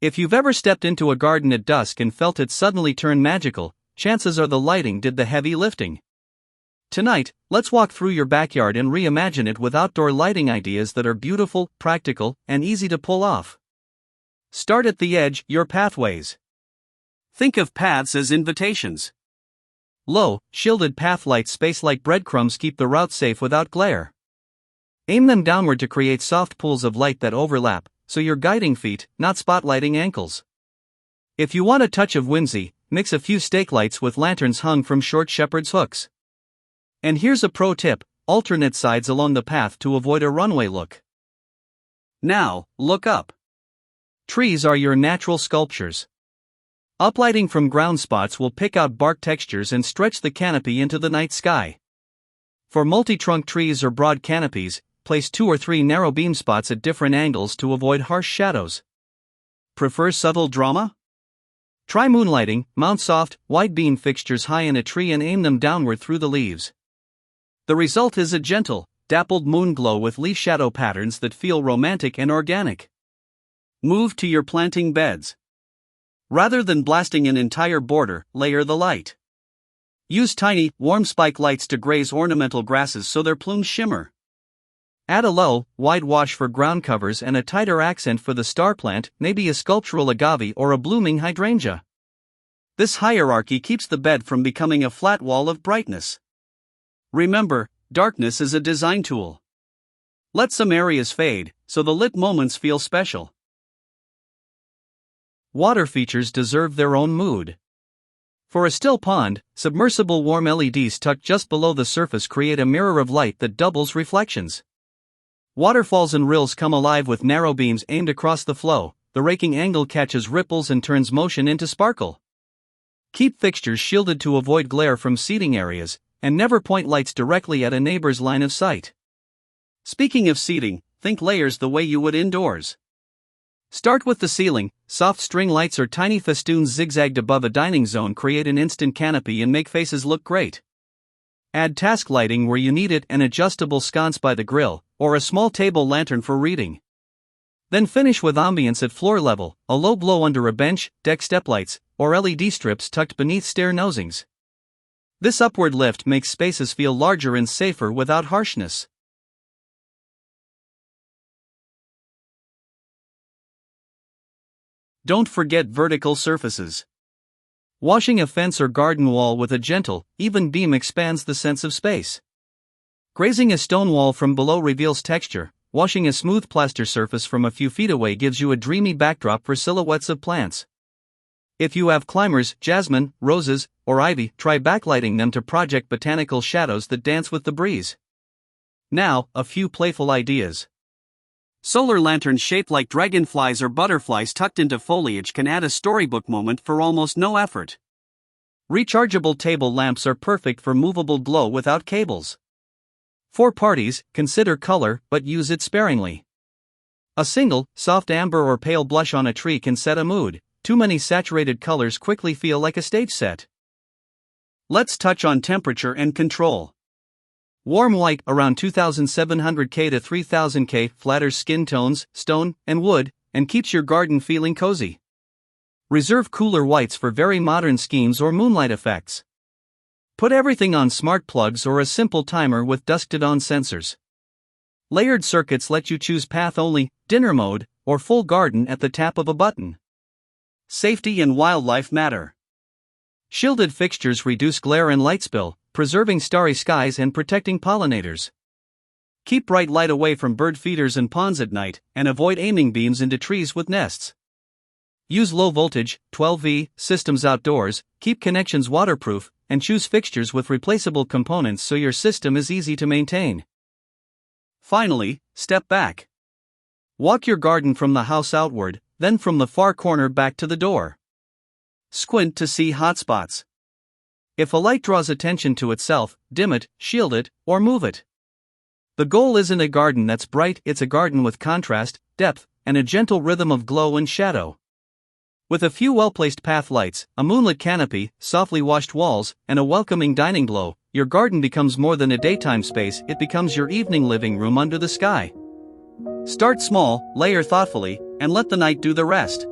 If you've ever stepped into a garden at dusk and felt it suddenly turn magical, chances are the lighting did the heavy lifting. Tonight, let's walk through your backyard and reimagine it with outdoor lighting ideas that are beautiful, practical, and easy to pull off. Start at the edge, your pathways. Think of paths as invitations. Low, shielded path lights space like breadcrumbs keep the route safe without glare. Aim them downward to create soft pools of light that overlap, so you're guiding feet, not spotlighting ankles. If you want a touch of whimsy, mix a few stake lights with lanterns hung from short shepherd's hooks. And here's a pro tip: alternate sides along the path to avoid a runway look. Now, look up. Trees are your natural sculptures. Uplighting from ground spots will pick out bark textures and stretch the canopy into the night sky. For multi-trunk trees or broad canopies, place 2 or 3 narrow beam spots at different angles to avoid harsh shadows. Prefer subtle drama? Try moonlighting. Mount soft, wide beam fixtures high in a tree and aim them downward through the leaves. The result is a gentle, dappled moon glow with leaf shadow patterns that feel romantic and organic. Move to your planting beds. Rather than blasting an entire border, layer the light. Use tiny, warm spike lights to graze ornamental grasses so their plumes shimmer. Add a low, wide wash for ground covers and a tighter accent for the star plant, maybe a sculptural agave or a blooming hydrangea. This hierarchy keeps the bed from becoming a flat wall of brightness. Remember, darkness is a design tool. Let some areas fade, so the lit moments feel special. Water features deserve their own mood. For a still pond, submersible warm LEDs tucked just below the surface create a mirror of light that doubles reflections. Waterfalls and rills come alive with narrow beams aimed across the flow. The raking angle catches ripples and turns motion into sparkle. Keep fixtures shielded to avoid glare from seating areas, and never point lights directly at a neighbor's line of sight. Speaking of seating, think layers the way you would indoors. Start with the ceiling. Soft string lights or tiny festoons zigzagged above a dining zone create an instant canopy and make faces look great. Add task lighting where you need it, an adjustable sconce by the grill, or a small table lantern for reading. Then finish with ambience at floor level, a low glow under a bench, deck step lights, or LED strips tucked beneath stair nosings. This upward lift makes spaces feel larger and safer without harshness. Don't forget vertical surfaces. Washing a fence or garden wall with a gentle, even beam expands the sense of space. Grazing a stone wall from below reveals texture. Washing a smooth plaster surface from a few feet away gives you a dreamy backdrop for silhouettes of plants. If you have climbers, jasmine, roses, or ivy, try backlighting them to project botanical shadows that dance with the breeze. Now, a few playful ideas. Solar lanterns shaped like dragonflies or butterflies tucked into foliage can add a storybook moment for almost no effort. Rechargeable table lamps are perfect for movable glow without cables. For parties, consider color, but use it sparingly. A single, soft amber or pale blush on a tree can set a mood. Too many saturated colors quickly feel like a stage set. Let's touch on temperature and control. Warm white around 2700K to 3000K flatters skin tones, stone, and wood, and keeps your garden feeling cozy. Reserve cooler whites for very modern schemes or moonlight effects. Put everything on smart plugs or a simple timer with dusk-to-dawn sensors. Layered circuits let you choose path only, dinner mode, or full garden at the tap of a button. Safety and wildlife matter. Shielded fixtures reduce glare and light spill, preserving starry skies and protecting pollinators. Keep bright light away from bird feeders and ponds at night, and avoid aiming beams into trees with nests. Use low voltage, 12V, systems outdoors, keep connections waterproof, and choose fixtures with replaceable components so your system is easy to maintain. Finally, step back. Walk your garden from the house outward, then from the far corner back to the door. Squint to see hotspots. If a light draws attention to itself, dim it, shield it, or move it. The goal isn't a garden that's bright, it's a garden with contrast, depth, and a gentle rhythm of glow and shadow. With a few well-placed path lights, a moonlit canopy, softly washed walls, and a welcoming dining glow, your garden becomes more than a daytime space, it becomes your evening living room under the sky. Start small, layer thoughtfully, and let the night do the rest.